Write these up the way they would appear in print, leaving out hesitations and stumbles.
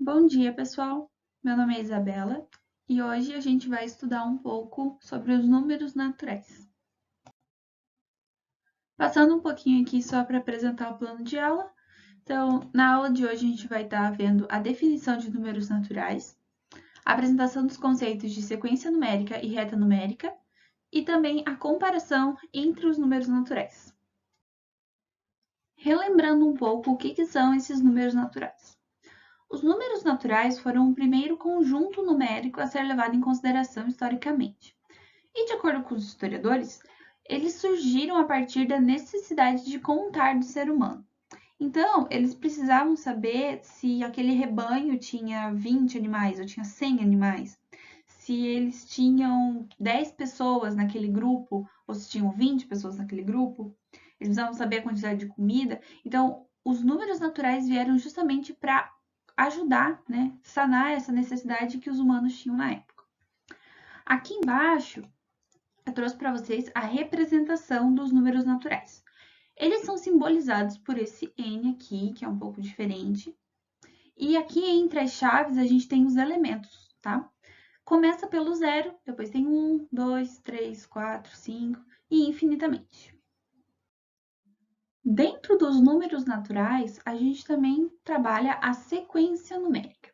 Bom dia, pessoal! Meu nome é Isabela e hoje a gente vai estudar um pouco sobre os números naturais. Passando um pouquinho aqui só para apresentar o plano de aula. Então, na aula de hoje a gente vai estar vendo a definição de números naturais, a apresentação dos conceitos de sequência numérica e reta numérica e também a comparação entre os números naturais. Relembrando um pouco o que são esses números naturais. Os números naturais foram o primeiro conjunto numérico a ser levado em consideração historicamente. E, de acordo com os historiadores, eles surgiram a partir da necessidade de contar do ser humano. Então, eles precisavam saber se aquele rebanho tinha 20 animais ou tinha 100 animais, se eles tinham 10 pessoas naquele grupo ou se tinham 20 pessoas naquele grupo. Eles precisavam saber a quantidade de comida. Então, os números naturais vieram justamente para ajudar, né, sanar essa necessidade que os humanos tinham na época. Aqui embaixo, eu trouxe para vocês a representação dos números naturais. Eles são simbolizados por esse N aqui, que é um pouco diferente. E aqui entre as chaves a gente tem os elementos, tá? Começa pelo zero, depois tem 1, 2, 3, 4, 5 e infinitamente. Dentro dos números naturais, a gente também trabalha a sequência numérica.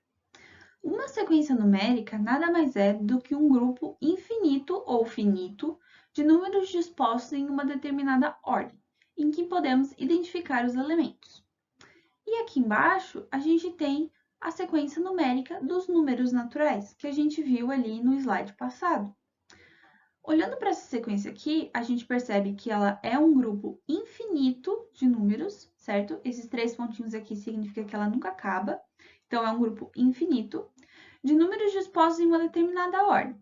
Uma sequência numérica nada mais é do que um grupo infinito ou finito de números dispostos em uma determinada ordem, em que podemos identificar os elementos. E aqui embaixo a gente tem a sequência numérica dos números naturais, que a gente viu ali no slide passado. Olhando para essa sequência aqui, a gente percebe que ela é um grupo infinito de números, certo? Esses três pontinhos aqui significa que ela nunca acaba, então é um grupo infinito de números dispostos em uma determinada ordem.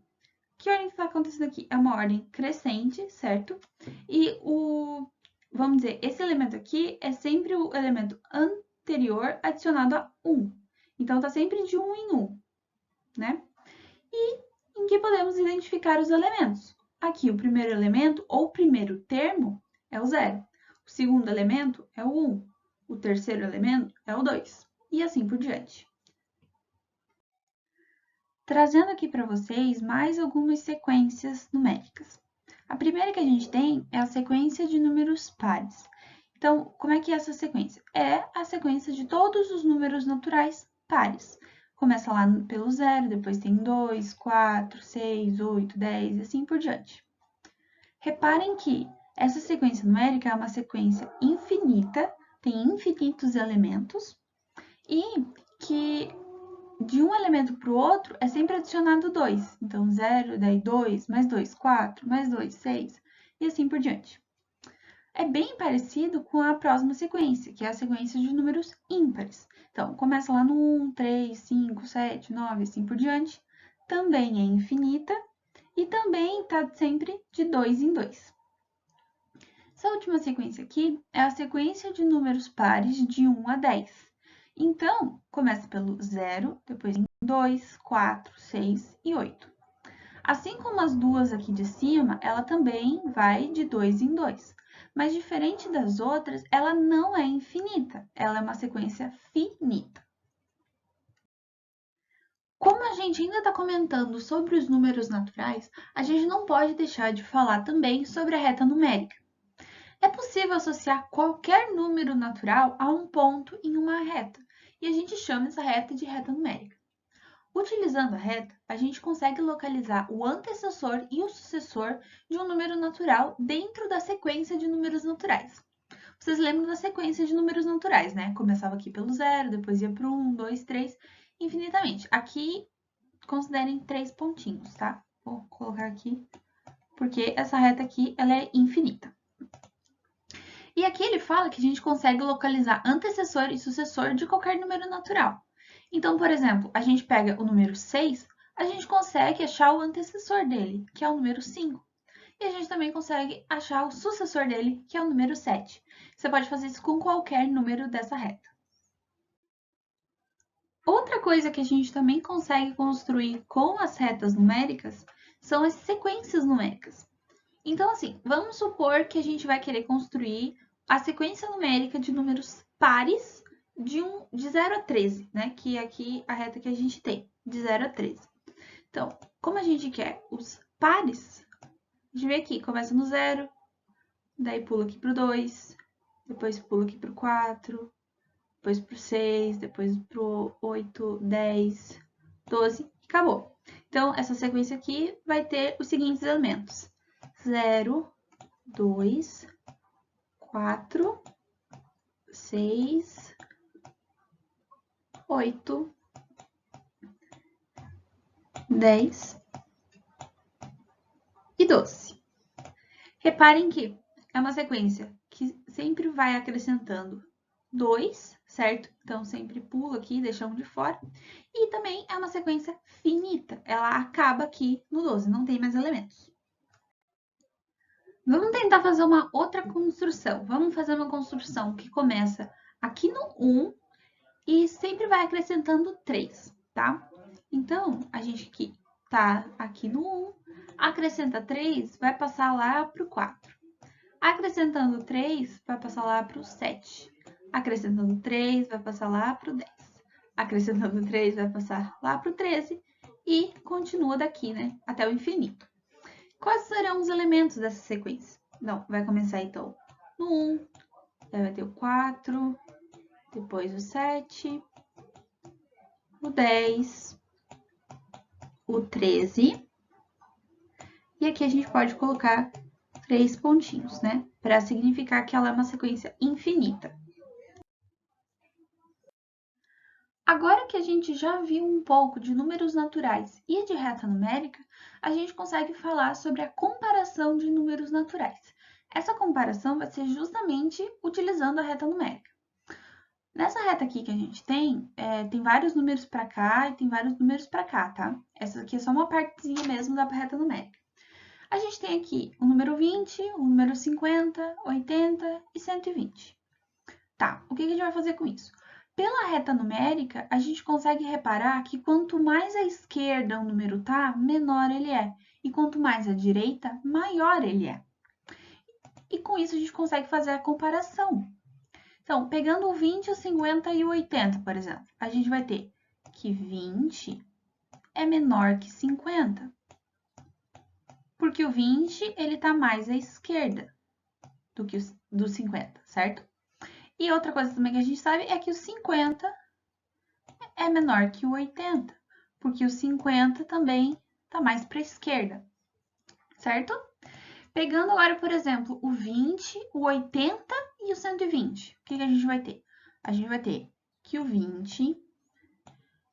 Que ordem está acontecendo aqui? É uma ordem crescente, certo? E vamos dizer, esse elemento aqui é sempre o elemento anterior adicionado a 1. Então, está sempre de 1 em 1, né? E em que podemos identificar os elementos? Aqui, o primeiro elemento, ou primeiro termo, é o 0. O segundo elemento é o 1. O terceiro elemento é o 2. E assim por diante. Trazendo aqui para vocês mais algumas sequências numéricas. A primeira que a gente tem é a sequência de números pares. Então, como é que é essa sequência? É a sequência de todos os números naturais pares. Começa lá pelo zero, depois tem 2, 4, 6, 8, 10 e assim por diante. Reparem que essa sequência numérica é uma sequência infinita, tem infinitos elementos e que de um elemento para o outro é sempre adicionado 2. Então, 0, daí 2, mais 2, 4, mais 2, 6 e assim por diante. É bem parecido com a próxima sequência, que é a sequência de números ímpares. Então, começa lá no 1, 3, 5, 7, 9 e assim por diante. Também é infinita e também está sempre de 2 em 2. Essa última sequência aqui é a sequência de números pares de 1 a 10. Então, começa pelo 0, depois em 2, 4, 6 e 8. Assim como as duas aqui de cima, ela também vai de 2 em 2. Mas diferente das outras, ela não é infinita, ela é uma sequência finita. Como a gente ainda está comentando sobre os números naturais, a gente não pode deixar de falar também sobre a reta numérica. É possível associar qualquer número natural a um ponto em uma reta, e a gente chama essa reta de reta numérica. Utilizando a reta, a gente consegue localizar o antecessor e o sucessor de um número natural dentro da sequência de números naturais. Vocês lembram da sequência de números naturais, né? Começava aqui pelo zero, depois ia para o 1, 2, 3, infinitamente. Aqui, considerem 3 pontinhos, tá? Vou colocar aqui, porque essa reta aqui ela é infinita. E aqui ele fala que a gente consegue localizar antecessor e sucessor de qualquer número natural. Então, por exemplo, a gente pega o número 6, a gente consegue achar o antecessor dele, que é o número 5. E a gente também consegue achar o sucessor dele, que é o número 7. Você pode fazer isso com qualquer número dessa reta. Outra coisa que a gente também consegue construir com as retas numéricas são as sequências numéricas. Então, assim, vamos supor que a gente vai querer construir a sequência numérica de números pares de 0 a 13, né? Que é aqui a reta que a gente tem, de 0 a 13. Então, como a gente quer os pares, a gente vem aqui, começa no 0, daí pula aqui pro 2, depois pula aqui pro 4, depois pro 6, depois pro 8, 10, 12 e acabou. Então, essa sequência aqui vai ter os seguintes elementos: 0, 2, 4, 6, 8, 10 e 12. Reparem que é uma sequência que sempre vai acrescentando 2, certo? Então, sempre pula aqui, deixa um de fora. E também é uma sequência finita. Ela acaba aqui no 12, não tem mais elementos. Vamos tentar fazer uma outra construção. Vamos fazer uma construção que começa aqui no 1 e sempre vai acrescentando 3, tá? Então, a gente aqui tá aqui no 1, acrescenta 3, vai passar lá pro 4. Acrescentando 3, vai passar lá pro 7. Acrescentando 3, vai passar lá pro 10. Acrescentando 3, vai passar lá pro 13 e continua daqui, né, até o infinito. Quais serão os elementos dessa sequência? Não, vai começar então no 1, daí vai ter o 4, depois o 7, o 10, o 13. E aqui a gente pode colocar 3 pontinhos, né? Para significar que ela é uma sequência infinita. Agora que a gente já viu um pouco de números naturais e de reta numérica, a gente consegue falar sobre a comparação de números naturais. Essa comparação vai ser justamente utilizando a reta numérica. Nessa reta aqui que a gente tem vários números para cá e tem vários números para cá, tá? Essa aqui é só uma partezinha mesmo da reta numérica. A gente tem aqui o número 20, o número 50, 80 e 120. Tá, o que a gente vai fazer com isso? Pela reta numérica, a gente consegue reparar que quanto mais à esquerda o número tá, menor ele é. E quanto mais à direita, maior ele é. E com isso a gente consegue fazer a comparação. Então, pegando o 20, o 50 e o 80, por exemplo, a gente vai ter que 20 é menor que 50. Porque o 20, ele tá mais à esquerda do que do 50, certo? E outra coisa também que a gente sabe é que o 50 é menor que o 80, porque o 50 também está mais para a esquerda, certo? Pegando agora, por exemplo, o 20, o 80 e o 120, o que a gente vai ter? A gente vai ter que o 20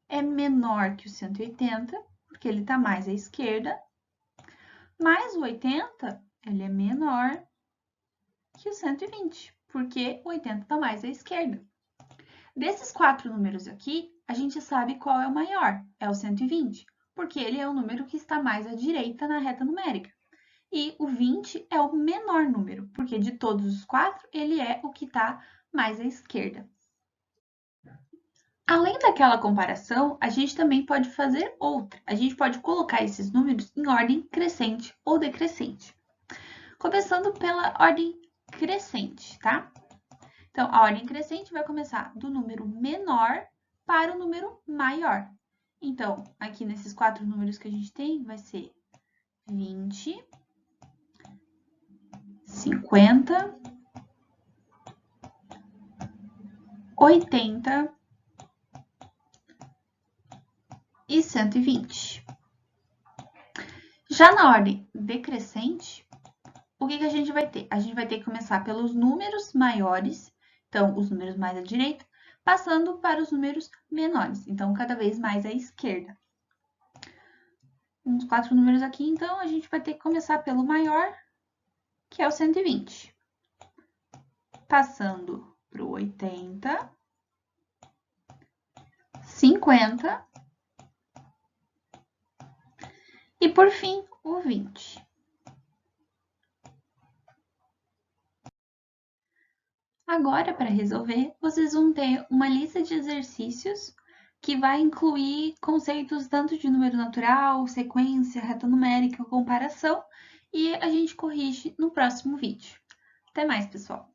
é menor que o 180, porque ele está mais à esquerda, mas o 80, ele é menor que o 120, porque o 80 está mais à esquerda. Desses 4 números aqui, a gente sabe qual é o maior, é o 120, porque ele é o número que está mais à direita na reta numérica. E o 20 é o menor número, porque de todos os 4, ele é o que está mais à esquerda. Além daquela comparação, a gente também pode fazer outra. A gente pode colocar esses números em ordem crescente ou decrescente. Começando pela ordem crescente, tá? Então, a ordem crescente vai começar do número menor para o número maior. Então, aqui nesses 4 números que a gente tem, vai ser 20, 50, 80 e 120. Já na ordem decrescente, o que a gente vai ter? A gente vai ter que começar pelos números maiores, então os números mais à direita, passando para os números menores, então cada vez mais à esquerda. Uns 4 números aqui, então a gente vai ter que começar pelo maior, que é o 120. Passando para o 80, 50 e, por fim, o 20. Agora, para resolver, vocês vão ter uma lista de exercícios que vai incluir conceitos tanto de número natural, sequência, reta numérica, comparação, e a gente corrige no próximo vídeo. Até mais, pessoal!